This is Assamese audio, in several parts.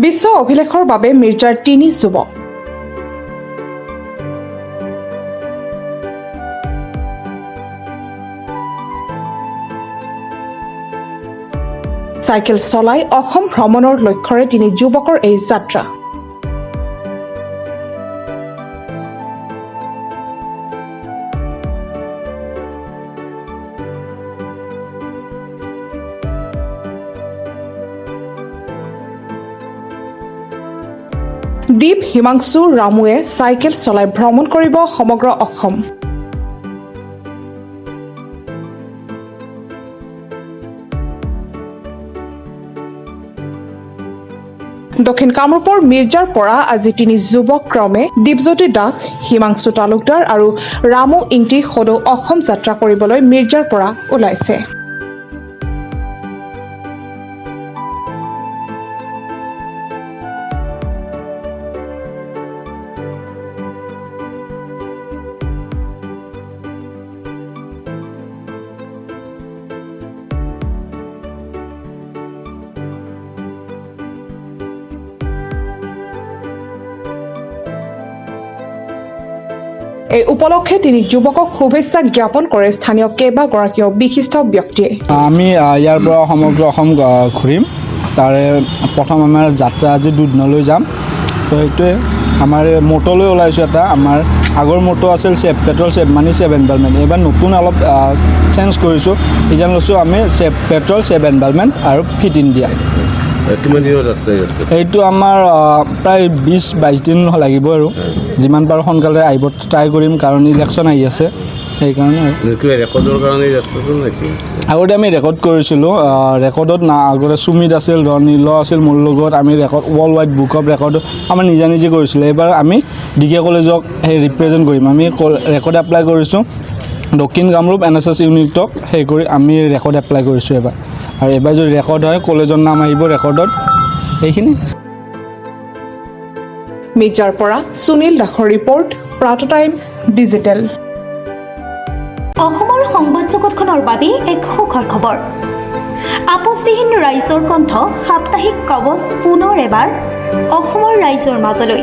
বিশ্ব অভিলেখৰ বাবে মিৰ্জাৰ 3 যুৱক। চাইকেল চলাই অসম ভ্ৰমণৰ লক্ষ্যৰে 3 যুৱকৰ এই যাত্ৰা। দীপ হিমাংশু ৰামুৱে চাইকেল চলাই ভ্ৰমণ কৰিব সমগ্ৰ অসম। দক্ষিণ কামৰূপৰ মিৰ্জাৰ পৰা আজি 3 যুৱক ক্ৰমে দীপজ্যোতি দাস, হিমাংশু তালুকদাৰ আৰু ৰামু ইংতি সদৌ অসম যাত্ৰা কৰিবলৈ মিৰ্জাৰ পৰা ওলাইছে। এই উপলক্ষে 3 যুৱকক শুভেচ্ছা জ্ঞাপন কৰে স্থানীয় কেইবাগৰাকীও বিশিষ্ট ব্যক্তিয়ে। আমি ইয়াৰ পৰা সমগ্ৰ অসম ঘূৰিম। তাৰে প্ৰথম আমাৰ যাত্ৰা আজি দুধনৈ যাম। তো সেইটোৱে আমাৰ মটলৈ ওলাইছোঁ। এটা আমাৰ আগৰ মটো আছিল পেট্ৰল ছেভ মানি ছেভ এনভাইৰনমেণ্ট। এইবাৰ নতুন অলপ চেঞ্জ কৰিছোঁ। এতিয়া লৈছোঁ আমি পেট্ৰল ছেভ এনভাইৰনমেণ্ট আৰু ফিট ইণ্ডিয়া। কিমান দিনৰ যাত্ৰা? এইটো আমাৰ প্ৰায় 20-22 দিন লাগিব আৰু যিমান পাৰোঁ সোনকালে আহিব ট্ৰাই কৰিম, কাৰণ ইলেকশ্যন আহি আছে সেইকাৰণে। ৰেকৰ্ডৰ কাৰণে যাত্ৰাটো নেকি? আগতে আমি ৰেকৰ্ড কৰিছিলোঁ। ৰেকৰ্ডত আগতে সুমিত আছিল, নীল আছিল মোৰ লগত। আমি record world wide book of record আমাৰ নিজে কৰিছিলোঁ। এইবাৰ আমি ডিকে কলেজক ৰিপ্ৰেজেণ্ট কৰিম। আমি ৰেকৰ্ড এপ্লাই কৰিছোঁ দক্ষিণ কামৰূপ NSS ইউনিটক কৰি আমি ৰেকৰ্ড এপ্লাই কৰিছোঁ এবাৰ। আৰু এবাৰ যদি ৰেকৰ্ড হয় কলেজৰ নাম আহিব ৰেকৰ্ডত। সেইখিনি। মিৰ্জাৰ পৰা সুনীল দাসৰ ৰিপৰ্ট, প্ৰাত টাইম ডিজিটেল। অসমৰ সংবাদ জগতখনৰ বাবে এক সুখৰ খবৰ। আপোচবিহীন ৰাইজৰ কণ্ঠ সাপ্তাহিক কবচ পুনৰ এবাৰ অসমৰ ৰাইজৰ মাজলৈ।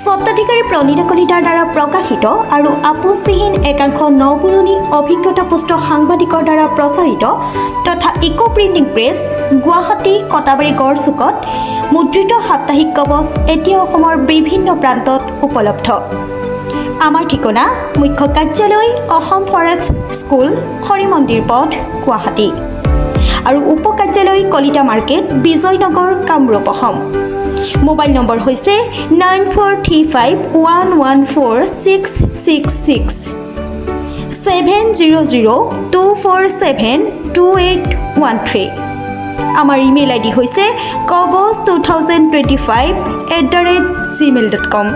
স্বত্বাধিকাৰী প্ৰণীতা কলিতাৰ দ্বাৰা প্ৰকাশিত আৰু আপোচবিহীন একাংশ নপুৰণি অভিজ্ঞতাপুষ্ট সাংবাদিকৰ দ্বাৰা প্ৰচাৰিত তথা eco printing press, Guwahati Katabari গড়চুকত মুদ্ৰিত সাপ্তাহিক কবচ এতিয়া অসমৰ বিভিন্ন প্ৰান্তত উপলব্ধ। আমাৰ ঠিকনা মুখ্য কাৰ্যালয় অসম ফৰেষ্ট স্কুল, হৰি মন্দিৰ পথ, গুৱাহাটী আৰু উপ কাৰ্যালয় Kalita market, Bijoynagar, Kamrup, Assam. Mobile number হৈছে 9435114666 70024728113। আমাৰ ইমেইল ID হৈছে kobos2025@gmail.com।